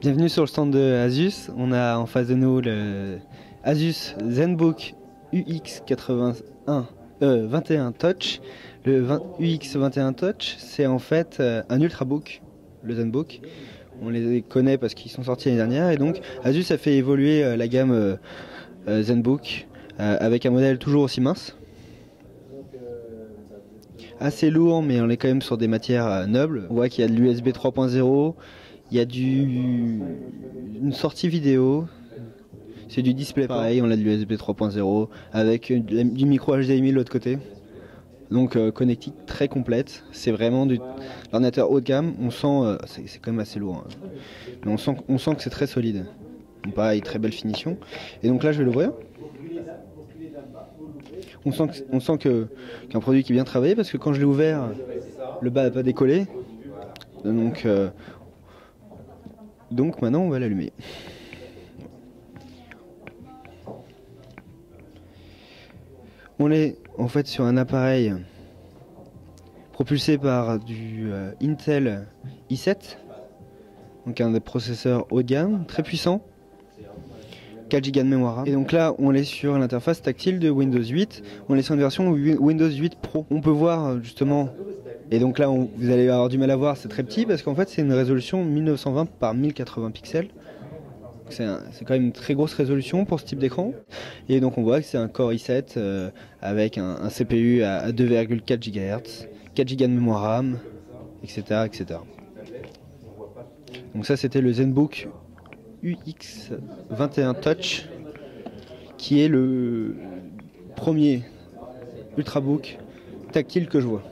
Bienvenue sur le stand de Asus. On a en face de nous le Asus ZenBook UX21 Touch. UX21 Touch, c'est en fait un ultrabook, le ZenBook. On les connaît parce qu'ils sont sortis l'année dernière et donc Asus a fait évoluer la gamme ZenBook avec un modèle toujours aussi mince. Assez lourd, mais on est quand même sur des matières nobles. On voit qu'il y a de l'USB 3.0, il y a une sortie vidéo, c'est du display pareil, on a de l'USB 3.0 avec du micro HDMI de l'autre côté. Donc connectique très complète, c'est vraiment du ordinateur haut de gamme. On sent, c'est quand même assez lourd, hein. Mais on sent que c'est très solide. Donc, pareil, très belle finition. Et donc là je vais l'ouvrir. On sent qu'un produit qui est bien travaillé parce que quand je l'ai ouvert, le bas n'a pas décollé. Donc maintenant on va l'allumer. On est en fait sur un appareil propulsé par du Intel i7, donc un des processeurs haut de gamme, très puissant. 4 Go de mémoire RAM. Et donc là, on est sur l'interface tactile de Windows 8. On est sur une version Windows 8 Pro. On peut voir justement, et donc là, vous allez avoir du mal à voir, c'est très petit parce qu'en fait, c'est une résolution 1920 par 1080 pixels. C'est quand même une très grosse résolution pour ce type d'écran. Et donc on voit que c'est un Core i7 avec un CPU à 2,4 GHz, 4 Go de mémoire RAM, etc., etc. Donc ça, c'était le ZenBook UX21 Touch, qui est le premier ultrabook tactile que je vois.